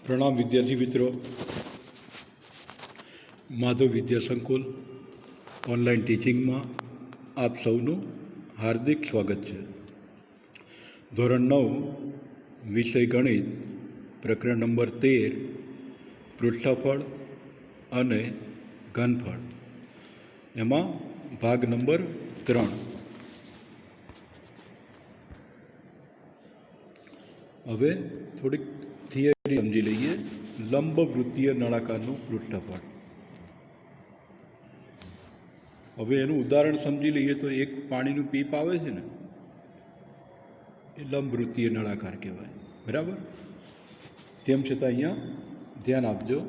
प्रणाम विद्यार्थी मित्रों, माधव विद्या संकुल ऑनलाइन टीचिंग में आप सौनु हार्दिक स्वागत है। धोरण 9 विषय गणित प्रकरण नंबर 13 पृष्ठफળ અને ઘનફળ એમાં ભાગ નંબર 3। હવે થોડીક થિયરી સમજી લઈએ। લંબવૃત્તીય નળાકારનું પૃષ્ઠફળ। હવે એનું ઉદાહરણ સમજી લઈએ તો એક પાણીનું પીપ આવે છે ને, એ લંબવૃત્તીય નળાકાર કહેવાય, બરાબર। તેમ છતાં અહીંયા ધ્યાન આપજો,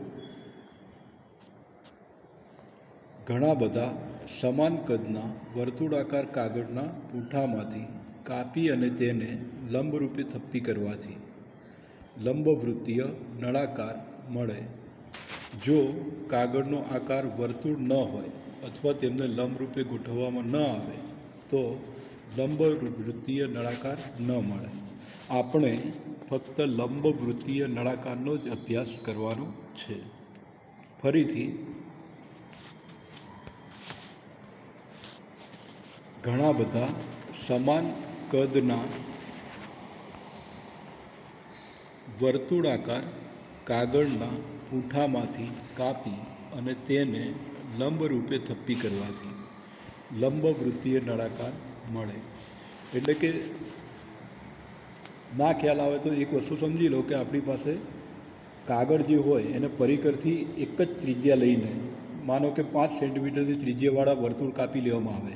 ઘણા બધા સમાન કદના વર્તુળાકાર કાગળના પૂંઠામાંથી કાપી અને તેને લંબરૂપે થપ્પી કરવાથી લંબવૃત્તીય નળાકાર મળે। જો કાગળનો આકાર વર્તુળ ન હોય અથવા તેમને લંબરૂપે ગોઠવવામાં ન આવે તો લંબવૃત્તીય નળાકાર ન મળે। આપણે ફક્ત લંબવૃત્તીય નળાકારનો જ અભ્યાસ કરવાનો છે। ફરીથી, ઘણા બધા સમાન કદના વર્તુળાકાર કાગળના પૂંઠામાંથી કાપી અને તેને લંબરૂપે થપ્પી કરવાથી લંબવૃત્તીય નળાકાર મળે। એટલે કે ના ખ્યાલ આવે તો એક વસ્તુ સમજી લો કે આપણી પાસે કાગળ જે હોય એને પરિકરથી એક જ ત્રિજ્યા લઈને, માનો કે 5 સેન્ટીમીટરની ત્રિજ્યાવાળા વર્તુળ કાપી લેવામાં આવે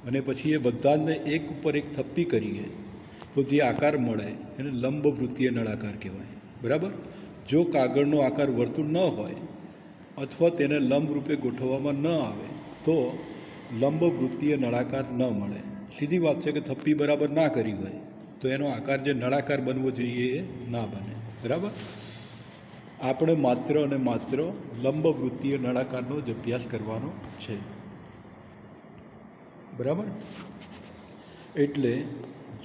અને પછી એ બધાને એક ઉપર એક થપ્પી કરીએ તો જે આકાર મળે એને લંબવૃત્તીય નળાકાર કહેવાય, બરાબર। જો કાગળનો આકાર વર્તુળ ન હોય અથવા તેને લંબરૂપે ગોઠવવામાં ન આવે તો લંબવૃત્તીય નળાકાર ન મળે। સીધી વાત છે કે થપ્પી બરાબર ના કરી હોય તો એનો આકાર જે નળાકાર બનવો જોઈએ એ ના બને, બરાબર। આપણે માત્ર અને માત્ર લંબવૃત્તીય નળાકારનો જ અભ્યાસ કરવાનો છે, બરાબર। એટલે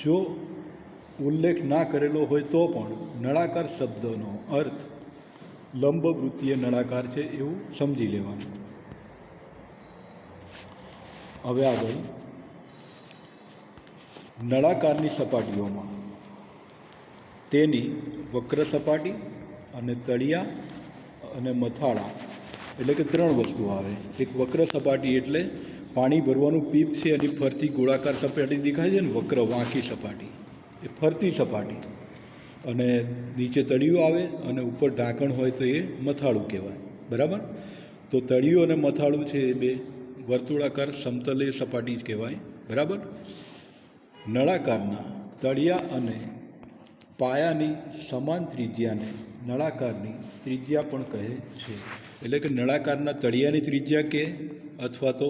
જો ઉલ્લેખ ના કરેલો હોય તો પણ નળાકાર શબ્દનો અર્થ લંબવૃત્તીય નળાકાર છે એવું સમજી લેવાનું। હવે આગળ, નળાકારની સપાટીઓમાં તેની વક્ર સપાટી અને તળિયા અને મથાળા એટલે કે 3 વસ્તુ આવે। એક વક્ર સપાટી એટલે પાણી ભરવાનું પીપ છે એની ફરતી ગોળાકાર સપાટી દેખાય છે ને, વક્ર વાંકી સપાટી, એ ફરતી સપાટી, અને નીચે તળિયું આવે અને ઉપર ઢાંકણ હોય તો એ મથાળું કહેવાય, બરાબર। તો તળિયું અને મથાળું છે એ બે વર્તુળાકાર સમતલીય સપાટી જ કહેવાય, બરાબર। નળાકારના તળિયા અને પાયાની સમાન ત્રિજ્યાને નળાકારની ત્રિજ્યા પણ કહે છે। એટલે કે નળાકારના તળિયાની ત્રિજ્યા કે અથવા તો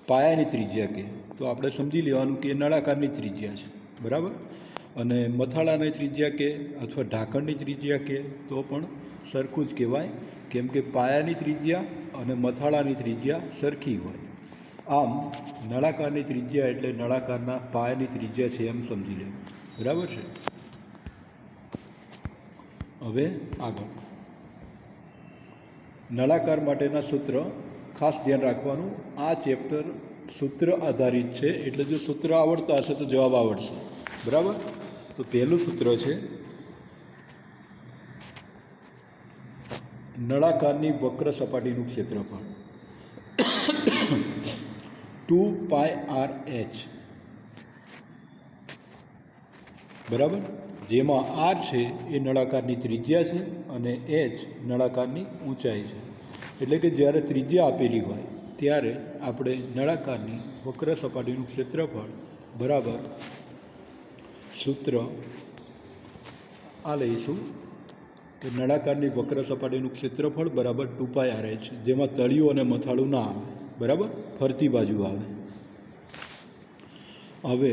પાયાની ત્રિજ્યા કે તો આપણે સમજી લેવાનું કે નળાકારની ત્રિજ્યા છે, બરાબર। અને મથાળાની ત્રિજ્યા કે અથવા ઢાંકણની ત્રિજ્યા કે તો પણ સરખું જ કહેવાય, કેમ કે પાયાની ત્રિજ્યા અને મથાળાની ત્રિજ્યા સરખી હોય। આમ નળાકારની ત્રિજ્યા એટલે નળાકારના પાયાની ત્રિજ્યા છે એમ સમજી લેવું, બરાબર છે। હવે આગળ, નળાકાર માટેના સૂત્ર ખાસ ધ્યાન રાખવાનું। આ ચેપ્ટર સૂત્ર આધારિત છે, એટલે જો સૂત્ર આવડતા હશે તો જવાબ આવડશે, બરાબર। તો પહેલું સૂત્ર છે નળાકારની વક્ર સપાટીનું ક્ષેત્રફળ 2πRh, બરાબર। જેમાં r છે એ નળાકારની ત્રિજ્યા છે અને h નળાકારની ઊંચાઈ છે। એટલે કે જ્યારે ત્રિજ્યા આપેલી હોય ત્યારે આપણે નળાકારની વક્ર સપાટીનું ક્ષેત્રફળ બરાબર સૂત્ર આ લઈશું કે નળાકારની વક્ર સપાટીનું ક્ષેત્રફળ બરાબર 2πRh, જેમાં તળિયું અને મથાળું ના આવે, બરાબર, ફરતી બાજુ આવે। હવે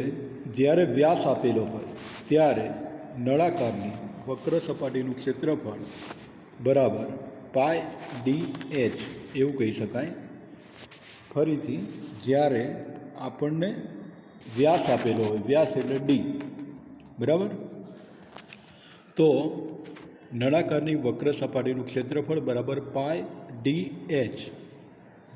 જ્યારે વ્યાસ આપેલો હોય ત્યારે નળાકારની વક્ર સપાટીનું ક્ષેત્રફળ બરાબર πdh એવું કહી શકાય। ફરીથી, જ્યારે આપણને વ્યાસ આપેલો હોય, વ્યાસ એટલે d, બરાબર, તો નળાકારની વક્ર સપાટીનું ક્ષેત્રફળ બરાબર પાય ડી એચ.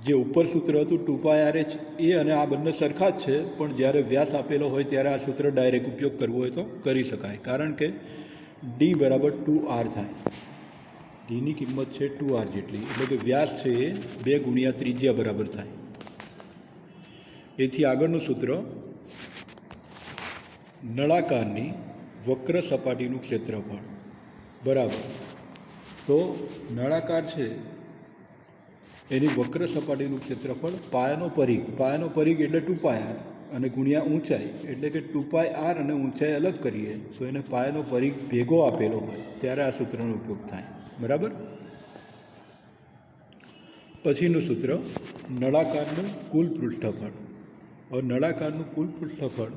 જે ઉપર સૂત્ર હતું 2πRh એ અને આ બંને સરખા જ છે, પણ જ્યારે વ્યાસ આપેલો હોય ત્યારે આ સૂત્ર ડાયરેક્ટ ઉપયોગ કરવો હોય તો કરી શકાય, કારણ કે ડી બરાબર 2r થાય. ડીની કિંમત છે 2r જેટલી, એટલે કે વ્યાસ છે એ 2 ગુણ્યા ત્રિજ્યા બરાબર થાય. એથી આગળનું સૂત્ર નળાકારની વક્ર સપાટીનું ક્ષેત્રફળ બરાબર, તો નળાકાર છે એની વક્ર સપાટીનું ક્ષેત્રફળ પાયાનો પરિઘ એટલે 2πr અને ગુણ્યા ઊંચાઈ એટલે કે 2πr અને ઊંચાઈ અલગ કરીએ તો એને પાયાનો પરિઘ ભેગો આપેલો હોય ત્યારે આ સૂત્રનો ઉપયોગ થાય. બરાબર. પછીનું સૂત્ર નળાકારનું કુલ પૃષ્ઠફળ. હવે નળાકારનું કુલ પૃષ્ઠફળ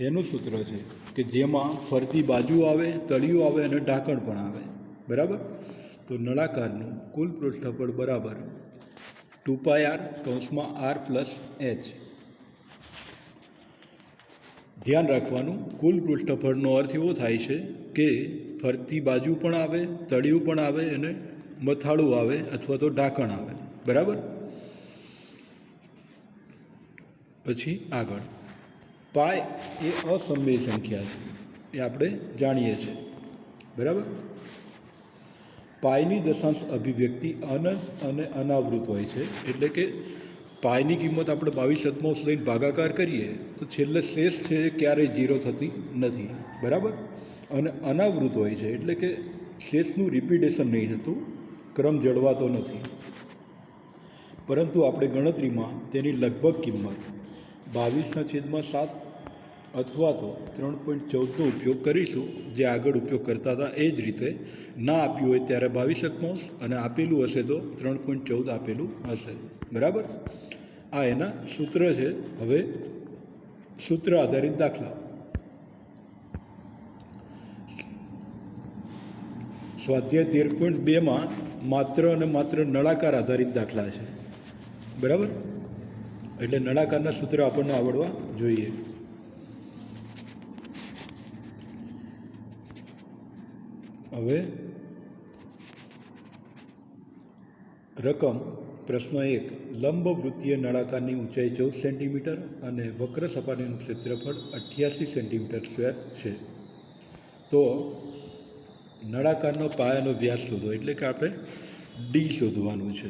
એનું સૂત્ર છે કે જેમાં ફરતી બાજુ આવે, તળિયું આવે અને ઢાંકણ પણ આવે. બરાબર. તો નળાકારનું કુલ પૃષ્ઠફળ બરાબર 2πr કૌંસમાં r પ્લસ h. ધ્યાન રાખવાનું, કુલ પૃષ્ઠફળનો અર્થ એવો થાય છે કે ફરતી બાજુ પણ આવે, તળિયું પણ આવે અને મથાળું આવે અથવા તો ઢાંકણ આવે. બરાબર. પછી આગળ પાય એ અસમય સંખ્યા છે, એ આપણે જાણીએ છીએ. બરાબર. પાયની દશાંશ અભિવ્યક્તિ અનંત અને અનાવૃત હોય છે, એટલે કે પાયની કિંમત આપણે 22/7 લઈને ભાગાકાર કરીએ તો છેલ્લે શેષ છે એ ક્યારેય 0 થતી નથી. બરાબર. અને અનાવૃત હોય છે એટલે કે શેષનું રિપીટેશન નહીં થતું, ક્રમ જળવાતો નથી. પરંતુ આપણે ગણતરીમાં તેની લગભગ કિંમત 22/7 અથવા તો 3.14નો ઉપયોગ કરીશું, જે આગળ ઉપયોગ કરતા હતા એ જ રીતે. ના આપ્યું હોય ત્યારે 22/7 અને આપેલું હશે તો 3.14 આપેલું હશે. બરાબર. આ એના સૂત્ર છે. હવે સૂત્ર આધારિત દાખલા. સ્વાધ્યાય 13.2માં માત્ર અને માત્ર નળાકાર આધારિત દાખલા છે. બરાબર. એટલે નળાકારના સૂત્ર આપણને આવડવા જોઈએ. હવે રકમ પ્રશ્ન 1. લંબવૃત્તીય નળાકારની ઊંચાઈ 14 સેન્ટીમીટર અને વક્ર સપાટીનું ક્ષેત્રફળ 88 સેન્ટીમીટર સ્ક્વેર છે. તો નળાકારનો પાયાનો વ્યાસ શોધો, એટલે કે આપણે ડી શોધવાનું છે.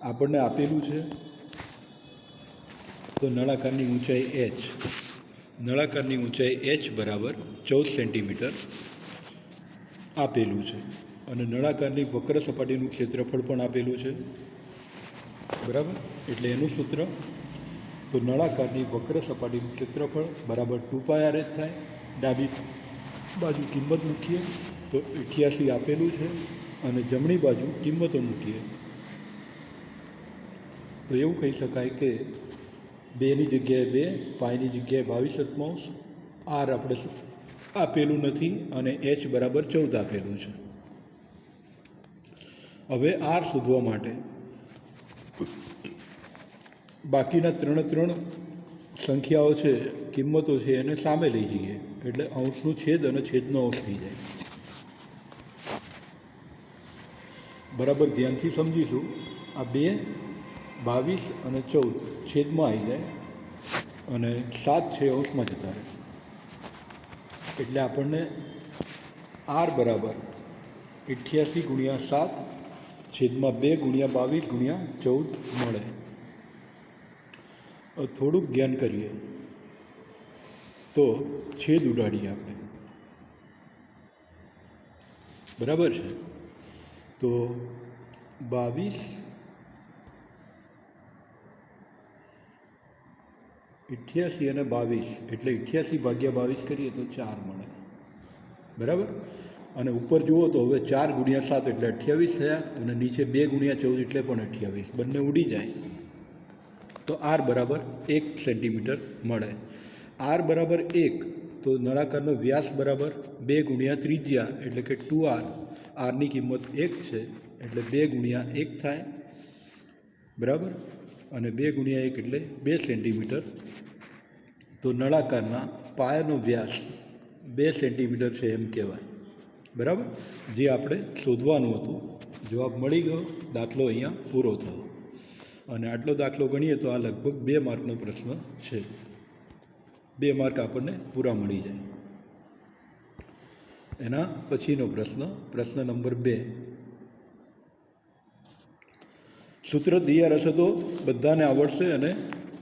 આપણને આપેલું છે તો નળાકારની ઊંચાઈ h. નળાકારની ઊંચાઈ h બરાબર 14 સેન્ટીમીટર આપેલું છે અને નળાકારની વક્ર સપાટીનું ક્ષેત્રફળ પણ આપેલું છે. બરાબર. એટલે એનું સૂત્ર તો નળાકારની વક્ર સપાટીનું ક્ષેત્રફળ બરાબર 2πRh થાય. ડાબી બાજુ કિંમત મૂકીએ તો 88 આપેલું છે અને જમણી બાજુ કિંમતો મૂકીએ તો એવું કહી શકાય કે 2ની જગ્યાએ 2, પાયની જગ્યાએ 22/7, r આપણે આપેલું નથી અને h બરાબર 14 આપેલું છે. હવે r શોધવા માટે બાકીના 3 સંખ્યાઓ છે, કિંમતો છે, એને સામે લઈ જઈએ એટલે અંશનું છેદ અને છેદનો અંશ થઈ જાય. બરાબર ધ્યાનથી સમજીશું. આ 2, 22 અને 14 છેદમાં આવી જાય અને 7 છે અંશમાં જતા રહે. એટલે આપણને r બરાબર 88 × 7 છેદમાં 2 × 22 × 14 મળે. થોડુંક ધ્યાન કરીએ તો છેદ ઉડાડીએ આપણે. બરાબર છે. તો 22 88 અને 22 એટલે 88/22 કરીએ તો 4 મળે. બરાબર. અને ઉપર જુઓ તો હવે 4 × 7 એટલે 28 થયા અને નીચે 2 × 14 એટલે પણ 28. બંને ઉડી જાય તો r બરાબર 1 સેન્ટીમીટર મળે. r બરાબર 1 તો નળાકારનો વ્યાસ બરાબર 2 ગુણ્યા ત્રિજ્યા એટલે કે 2r. આરની કિંમત 1 છે એટલે 2 × 1 થાય. બરાબર. અને 2 × 1 એટલે 2 સેન્ટીમીટર. તો નળાકારના પાયાનો વ્યાસ 2 સેન્ટીમીટર છે એમ કહેવાય. બરાબર, જે આપણે શોધવાનું હતું. જવાબ મળી ગયો, દાખલો અહીંયા પૂરો થયો. અને આટલો દાખલો ગણીએ તો આ લગભગ 2 માર્કનો પ્રશ્ન છે. 2 માર્ક આપણને પૂરા મળી જાય. એના પછીનો પ્રશ્ન નંબર 2. સૂત્ર તૈયાર હશે તો બધાને આવડશે અને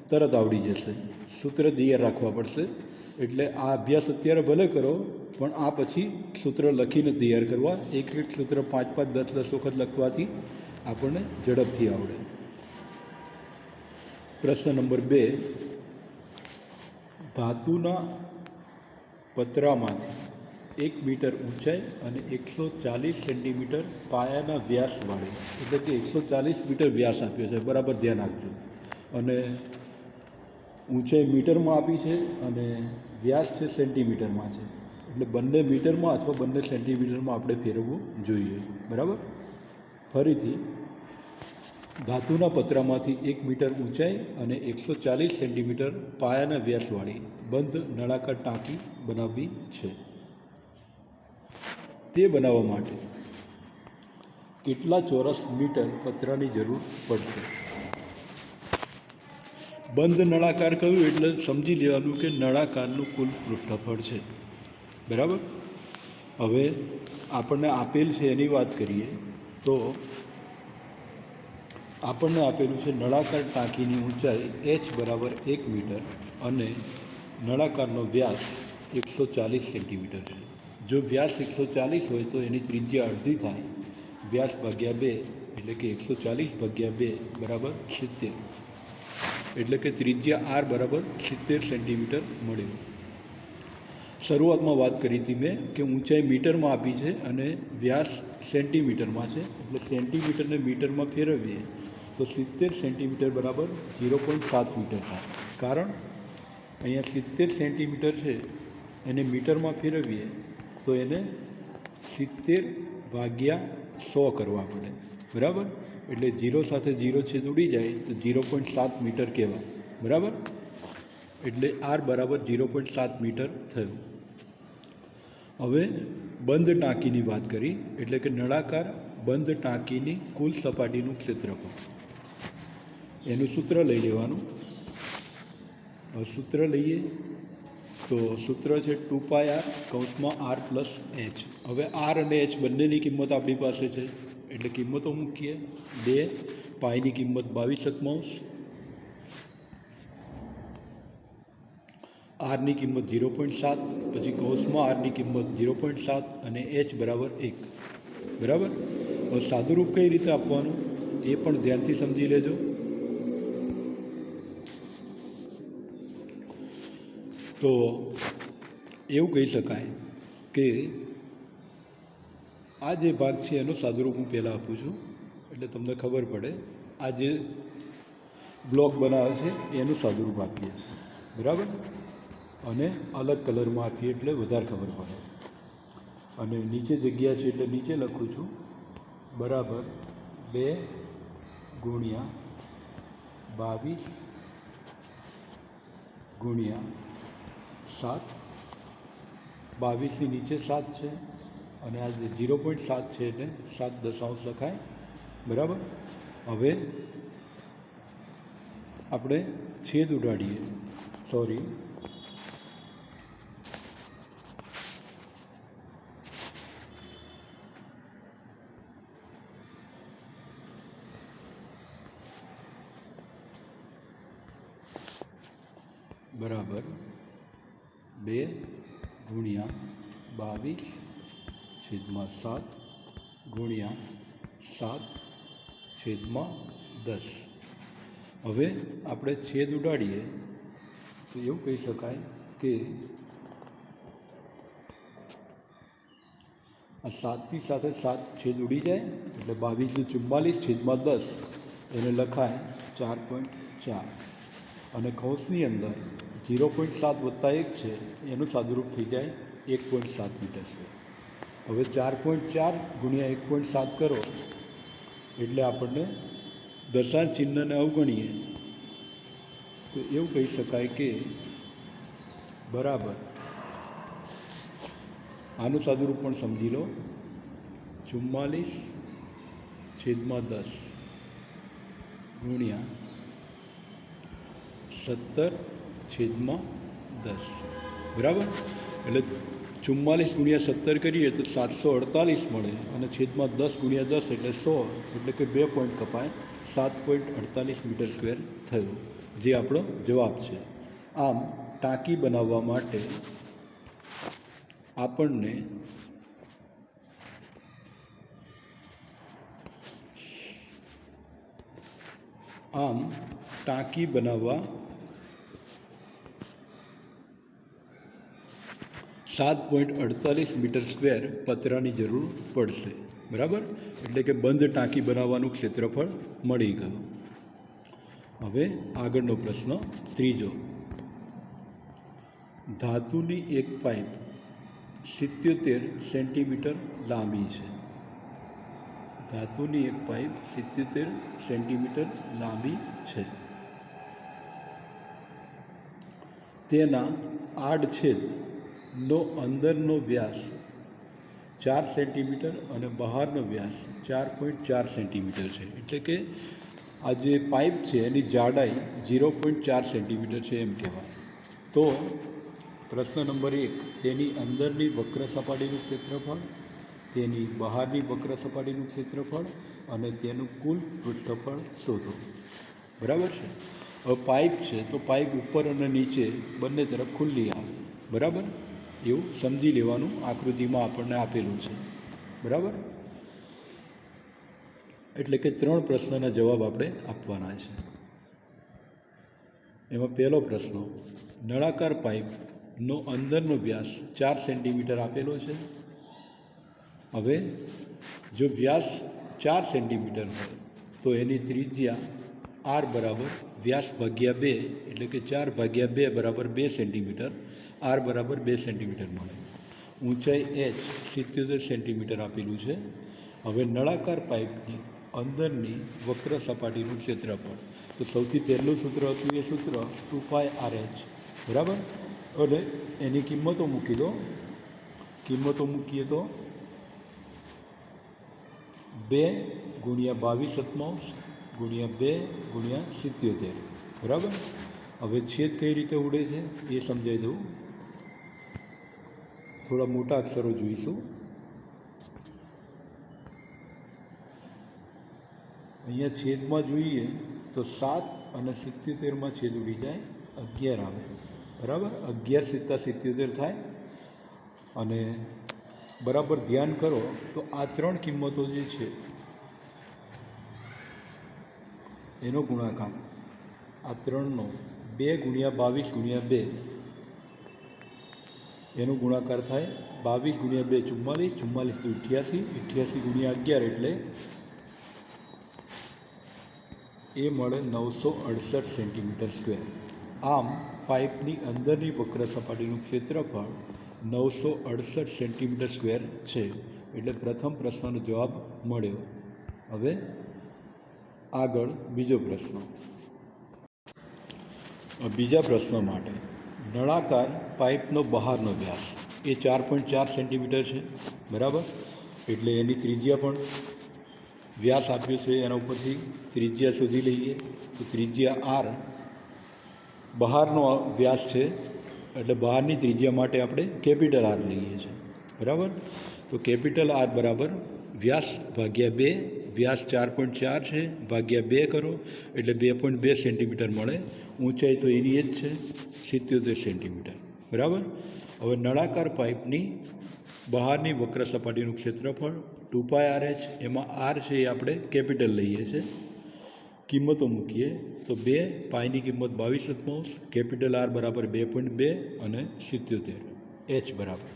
તરત આવડી જશે. સૂત્ર તૈયાર રાખવા પડશે. એટલે આ અભ્યાસ અત્યારે ભલે કરો, પણ આ પછી સૂત્ર લખીને તૈયાર કરવા. એક સૂત્ર 5, 10 વખત લખવાથી આપણને ઝડપથી આવડે. પ્રશ્ન નંબર 2. ધાતુના પતરામાંથી 1 મીટર ઊંચાઈ અને 140 સેન્ટીમીટર પાયાના વ્યાસવાળી, એટલે કે 140 મીટર વ્યાસ આપ્યો છે, બરાબર ધ્યાન આપજો. અને ઊંચાઈ મીટરમાં આપી છે અને વ્યાસ છે સેન્ટીમીટરમાં છે. એટલે બંને મીટરમાં અથવા બંને સેન્ટીમીટરમાં આપણે ફેરવવું જોઈએ. બરાબર. ફરીથી, ધાતુના પતરામાંથી 1 મીટર ઊંચાઈ અને 140 સેન્ટીમીટર પાયાના વ્યાસવાળી બંધ નળાકાર ટાંકી બનાવવી છે. તે બનાવવા માટે કેટલા ચોરસ મીટર પતરાની જરૂર પડશે? બંધ નળાકાર કહ્યું એટલે સમજી લેવાનું કે નળાકારનું કુલ પૃષ્ઠફળ છે. બરાબર. હવે આપણને આપેલ છે એની વાત કરીએ તો આપણને આપેલું છે નળાકાર ટાંકીની ઊંચાઈ h બરાબર 1 મીટર અને નળાકારનો વ્યાસ 140 સેન્ટીમીટર છે. જો વ્યાસ 140 હોય તો એની ત્રિજ્યા અડધી થાય, વ્યાસ ભાગ્યા 2, એટલે કે 140 ભાગ્યા 2 બરાબર 70. એટલે કે ત્રિજ્યા r બરાબર 70 સેન્ટીમીટર મળ્યું. શરૂઆતમાં વાત કરી હતી મેં કે ઊંચાઈ મીટરમાં આપી છે અને વ્યાસ સેન્ટીમીટરમાં છે. એટલે સેન્ટીમીટરને મીટરમાં ફેરવીએ તો 70 સેન્ટીમીટર બરાબર 0.7 મીટર થાય. કારણ અહીંયા 70 સેન્ટીમીટર છે, એને મીટરમાં ફેરવીએ તો એને 70 ભાગ્યા 100 કરવા પડે. બરાબર. એટલે 0 સાથે 0 છેદ ઉડી જાય તો 0.7 મીટર કહેવાય. બરાબર. એટલે r બરાબર 0.7 મીટર થયું. હવે બંધ ટાંકીની વાત કરી, એટલે કે નળાકાર બંધ ટાંકીની કુલ સપાટીનું ક્ષેત્રફળ. એનું સૂત્ર લઈ લેવાનું. સૂત્ર લઈએ તો સૂત્ર છે 2πr કૌંસમાં r પ્લસ h. હવે r અને h બંનેની કિંમત આપણી પાસે છે, એટલે કિંમતો મૂકીએ. 2 પાઈની કિંમત 22/, આરની કિંમત 0.7, પછી કૌંસમાં આરની કિંમત 0.7 અને h બરાબર 1. બરાબર. હવે સાદુરૂપ કઈ રીતે આપવાનું એ પણ ધ્યાનથી સમજી લેજો. તો એવું કહી શકાય કે આ જે ભાગ છે એનો સાદુરૂપ હું પહેલાં આપું છું એટલે તમને ખબર પડે. આ જે બ્લોક બનાવે છે એનું સાદુરૂપ આપીએ છીએ. બરાબર. અને અલગ કલરમાં આપીએ એટલે વધારે ખબર પડે. અને નીચે જગ્યા છે એટલે નીચે લખું છું બરાબર 2 ગુણ્યા 22 ગુણ્યા 7. 22ની નીચે 7 છે અને આ જે 0.7 છે એને 7 દશાંશ લખાય. બરાબર. હવે આપણે છેદ ઉડાડીએ. સોરી, બરાબર 2 ગુણ્યા 22/7 ગુણ્યા 7/10. હવે આપણે છેદ ઉડાડીએ તો એવું કહી શકાય કે આ 7થી સાથે 7 છેદ ઉડી જાય એટલે 22/44/10 એને લખાય 4.4. અને કૌંસની અંદર 0.7 વત્તા 1 છે એનું સાદુરૂપ થઈ જાય 1.7 મીટર છે. હવે 4.4 ગુણ્યા 1.7 કરો એટલે આપણને દશાંશ ચિહ્નને અવગણીએ તો એવું કહી શકાય કે બરાબર આનું સાદુરૂપ પણ સમજી લો, 44/10 ગુણ્યા 17/10, બરાબર. એટલે 44 ગુણ્યા 17 કરીએ તો 748 મળે, અને છેદમાં 10 ગુણ્યા 10 એટલે 100, એટલે કે 2 પોઈન્ટ કપાય, 7.48 મીટર સ્ક્વેર થયું, જે આપણો જવાબ છે. આમ ટાંકી બનાવવા માટે આપણને ટાંકી બનાવવા 7.48 મીટર સ્ક્વેર પતરાની જરૂર પડશે, બરાબર. એટલે કે બંધ ટાંકી બનાવવાનું ક્ષેત્રફળ મળી ગયું. હવે આગળનો પ્રશ્ન ત્રીજો. ધાતુની એક પાઇપ 77 સેન્ટીમીટર લાંબી છે. ધાતુની એક પાઇપ 77 સેન્ટીમીટર લાંબી છે. તેના આડછેદનો અંદરનો વ્યાસ 4 સેન્ટીમીટર અને બહારનો વ્યાસ 4.4 સેન્ટીમીટર છે. એટલે કે આ જે પાઇપ છે એની જાડાઈ 0.4 સેન્ટીમીટર છે એમ કહેવાય. તો પ્રશ્ન નંબર 1, તેની અંદરની વક્ર સપાટીનું ક્ષેત્રફળ, તેની બહારની વક્ર સપાટીનું ક્ષેત્રફળ અને તેનું કુલ પૃષ્ઠફળ શોધો, બરાબર છે. હવે પાઇપ છે તો પાઇપ ઉપર અને નીચે બંને તરફ ખુલ્લી આવે, બરાબર. એવું સમજી લેવાનું, આકૃતિમાં આપણને આપેલું છે, બરાબર. એટલે કે 3 પ્રશ્નના જવાબ આપણે આપવાના છે. એમાં પહેલો પ્રશ્ન, નળાકાર પાઇપનો અંદરનો વ્યાસ 4 સેન્ટીમીટર આપેલો છે. હવે જો વ્યાસ 4 સેન્ટીમીટર હોય તો એની ત્રિજ્યા r બરાબર વ્યાસ ભાગ્યા 2, એટલે કે 4/2 બરાબર 2 સેન્ટીમીટર, r બરાબર 2 સેન્ટીમીટર મળે. ઊંચાઈ h 77 સેન્ટીમીટર આપેલું છે. હવે નળાકાર પાઇપની અંદરની વક્ર સપાટીનું ક્ષેત્રફળ, તો સૌથી પહેલું સૂત્ર હતું એ સૂત્ર 2πRh, બરાબર. અને એની કિંમતો મૂકી દો. કિંમતો મૂકીએ તો 2 ગુણ્યા 22/7 ગુણ્યા 2 ગુણ્યા 77, બરાબર. હવે છેદ કઈ રીતે ઉડે છે એ સમજાવી દઉં. થોડા મોટા અક્ષરો જોઈશું. અહીંયા છેદમાં જોઈએ તો 7 અને 77માં છેદ ઉડી જાય, 11 આવે, બરાબર. 11 + 77 થાય. અને બરાબર ધ્યાન કરો તો આ 3 કિંમતો જે છે એનો ગુણાકાર, આ 3નો 2 ગુણ્યા 22 ગુણ્યા 2 એનો ગુણાકાર થાય 22 ગુણ્યા 2 44, 44 × 2 88, 88 ગુણ્યા 11 એટલે એ મળે 968 સેન્ટીમીટર સ્ક્વેર. આમ પાઇપની અંદરની વક્ર સપાટીનું ક્ષેત્રફળ 968 સેન્ટીમીટર સ્ક્વેર છે. એટલે પ્રથમ પ્રશ્નનો જવાબ મળ્યો. હવે આગળ બીજો પ્રશ્ન. બીજા પ્રશ્ન માટે નળાકાર પાઇપનો બહારનો વ્યાસ એ 4.4 સેન્ટીમીટર છે, બરાબર. એટલે એની ત્રિજ્યા પણ વ્યાસ આપ્યો છે, એના ઉપરથી ત્રિજ્યા શોધી લઈએ. તો ત્રિજ્યા r, બહારનો વ્યાસ છે એટલે બહારની ત્રિજ્યા માટે આપણે કેપિટલ R લઈએ છીએ, બરાબર. તો કેપિટલ R બરાબર વ્યાસ ભાગ્યા 2, વ્યાસ 4.4 છે ભાગ્યા 2 કરો એટલે 2.2 સેન્ટીમીટર મળે. ઊંચાઈ તો એની જ છે 77 સેન્ટીમીટર, બરાબર. હવે નળાકાર પાઇપની બહારની વક્ર સપાટીનું ક્ષેત્રફળ 2πRh, એમાં r છે એ આપણે કેપિટલ લઈએ છીએ. કિંમતો મૂકીએ તો 2, પાઈની કિંમત 22/7, કેપિટલ R બરાબર 2.2 અને 77, h બરાબર.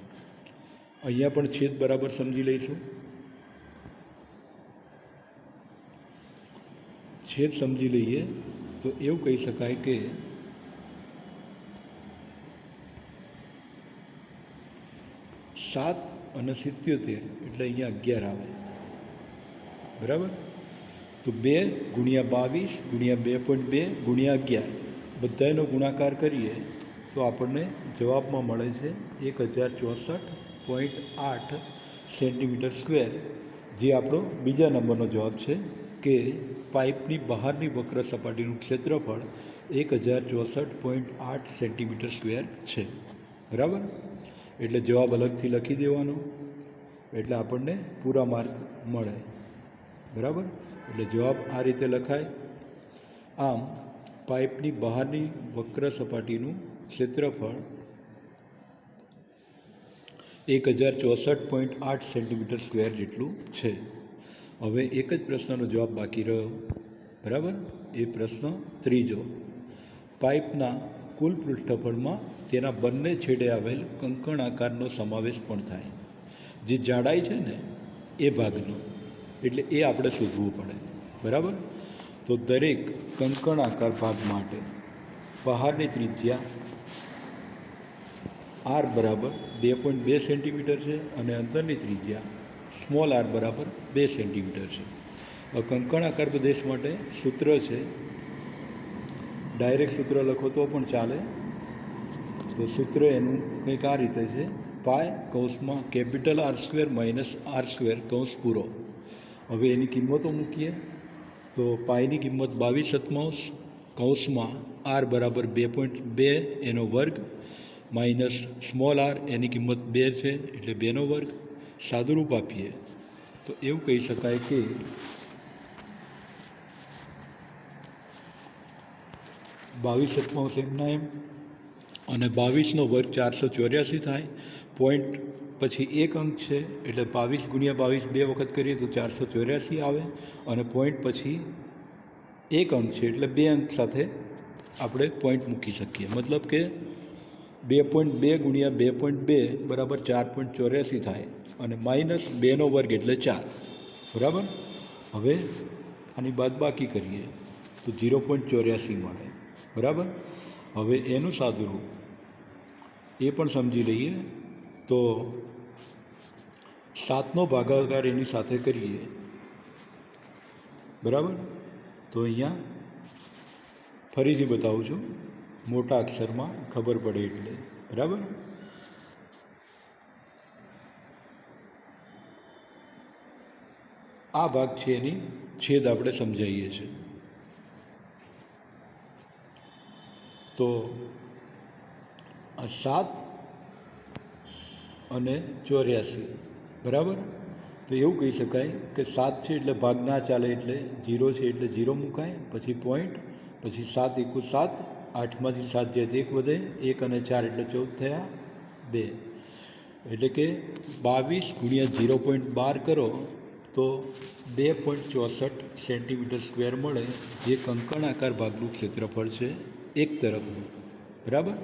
અહીંયા પણ છેદ બરાબર સમજી લઈશું. છેદ સમજી લઈએ તો એવું કહી શકાય કે 7 અને 77 એટલે અહીંયા 11 આવે, બરાબર. તો 2 ગુણ્યા 22 ગુણ્યા 2.2 ગુણ્યા 11 બધાનો ગુણાકાર કરીએ તો આપણને જવાબમાં મળે છે 1064 64.8 સેન્ટીમીટર સ્ક્વેર, જે આપણો બીજા નંબરનો જવાબ છે કે પાઇપની બહારની વક્ર સપાટીનું ક્ષેત્રફળ 1064.8 સેન્ટીમીટર સ્ક્વેર છે. બરાબર. એટલે જવાબ અલગથી લખી દેવાનો, એટલે આપણને પૂરા માર્ક મળે. બરાબર. એટલે જવાબ આ રીતે લખાય. આમ પાઇપની બહારની વક્ર સપાટીનું ક્ષેત્રફળ 1064.8 સેન્ટીમીટર સ્ક્વેર જેટલું છે. હવે એક જ પ્રશ્નનો જવાબ બાકી રહ્યો. બરાબર. એ પ્રશ્ન ત્રીજો. પાઇપના કુલ પૃષ્ઠફળમાં તેના બંને છેડે આવેલ કંકણ આકારનો સમાવેશ પણ થાય. જે જાડાઈ છે ને એ ભાગનો, એટલે એ આપણે શોધવું પડે. બરાબર. તો દરેક કંકણ આકાર ભાગ માટે બહારની ત્રિજ્યા આર બરાબર 2.2 સેન્ટીમીટર છે અને અંદરની ત્રિજ્યા સ્મોલ આર બરાબર 2 સેન્ટીમીટર છે. કંકણ આકાર પ્રદેશ માટે સૂત્ર છે, ડાયરેક્ટ સૂત્ર લખો તો પણ ચાલે. તો સૂત્ર એનું કંઈક આ રીતે છે: પાય કૌંસમાં કેપિટલ R² માઇનસ R², કૌંસ પૂરો. હવે એની કિંમતો મૂકીએ તો પાયની કિંમત 22/7, કૌંસમાં આર બરાબર 2.2 એનો વર્ગ, માઇનસ સ્મોલ આર એની કિંમત 2 છે એટલે 2નો વર્ગ. સાદુરૂપ આપીએ તો એવું કહી શકાય કે 22/7 એમના એમ, અને 22નો વર્ગ 484 થાય. પોઈન્ટ પછી એક અંક છે એટલે 22 × 22 બે વખત કરીએ તો 484 આવે, અને પોઈન્ટ પછી એક અંક છે એટલે બે અંક સાથે આપણે પોઈન્ટ મૂકી શકીએ. મતલબ કે 2.2 × 2.2 બરાબર 4.84 થાય, અને માઇનસ 2નો વર્ગ એટલે 4. બરાબર. હવે આની બાદબાકી કરીએ તો 0.84 મળે. બરાબર. હવે એનું સાદુરૂપ એ પણ સમજી લઈએ. તો 7નો ભાગાકાર એની સાથે કરીએ. બરાબર. તો અહીંયા ફરીથી બતાવું છું, મોટા અક્ષરમાં ખબર પડે એટલે. બરાબર. આ ભાગ છે એની છેદ આપણે સમજાવીએ છીએ. તો આ 7 અને 84. બરાબર. તો એવું કહી શકાય કે 7 છે એટલે ભાગ ના ચાલે એટલે 0 છે એટલે 0 મુકાય, પછી પોઈન્ટ, પછી 7 = 7, 8માંથી 7 જાય તો 1 વધે, 1 અને 4 એટલે 14 થયા, 2. એટલે કે 22 × 0.12 કરો તો 2.64 સેન્ટીમીટર સ્ક્વેર મળે, જે કંકણ આકાર ભાગનું ક્ષેત્રફળ છે એક તરફનું. બરાબર.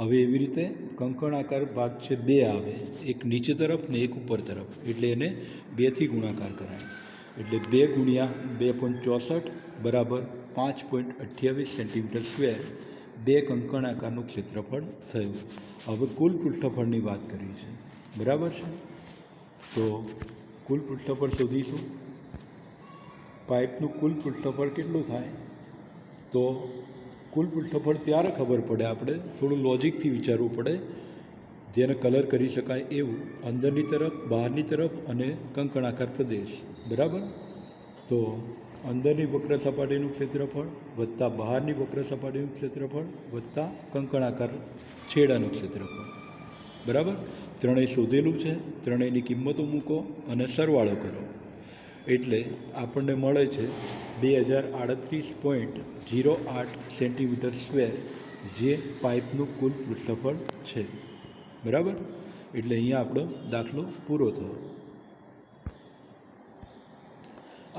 હવે એવી રીતે કંકણ આકાર ભાગ છે 2 આવે, એક નીચે તરફ ને એક ઉપર તરફ, એટલે એને 2થી ગુણાકાર કરાય. એટલે 2 × 2.64 બરાબર 5.28 સેન્ટીમીટર સ્ક્વેર, 2 કંકણ આકારનું ક્ષેત્રફળ થયું. હવે કુલ પૃષ્ઠફળની વાત કરી છે. બરાબર છે. તો કુલ પૃષ્ઠફળ શોધીશું. પાઇપનું કુલ પૃષ્ઠફળ કેટલું થાય? તો કુલ પૃષ્ઠફળ ત્યારે ખબર પડે, આપણે થોડું લોજિકથી વિચારવું પડે, જેને કલર કરી શકાય એવું, અંદરની તરફ, બહારની તરફ અને કંકણાકાર પ્રદેશ. બરાબર. તો અંદરની વક્ર સપાટીનું ક્ષેત્રફળ વત્તા બહારની વક્ર સપાટીનું ક્ષેત્રફળ વત્તા કંકણાકાર છેડાનું ક્ષેત્રફળ. બરાબર. ત્રણેય શોધેલું છે. ત્રણેયની કિંમતો મૂકો અને સરવાળો કરો એટલે આપણને મળે છે 2038.08 સેન્ટીમીટર સ્ક્વેર, જે પાઇપનું કુલ પૃષ્ઠફળ છે. બરાબર. એટલે અહીંયા આપણો દાખલો પૂરો થયો.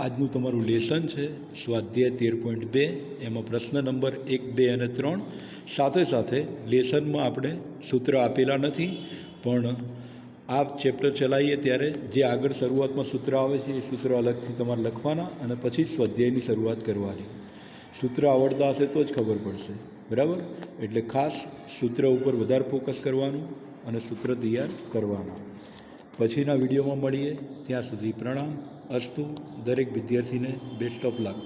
આજનું તમારું લેસન છે સ્વાધ્યાય 13.2. એમાં પ્રશ્ન નંબર 1, 2 અને 3. સાથે સાથે લેસનમાં આપણે સૂત્ર આપેલા નથી, પણ આ ચેપ્ટર ચલાવીએ ત્યારે જે આગળ શરૂઆતમાં સૂત્ર આવે છે એ સૂત્ર અલગથી તમારે લખવાના અને પછી સ્વાધ્યાયની શરૂઆત કરવાની. સૂત્ર આવડતા હશે તો જ ખબર પડશે. બરાબર. એટલે ખાસ સૂત્ર ઉપર વધારે ફોકસ કરવાનું અને સૂત્ર તૈયાર કરવાના. પછીના વિડીયોમાં મળીએ. ત્યાં સુધી પ્રણામ. અસ્તુ. દરેક વિદ્યાર્થીને બેસ્ટ ઓફ લક.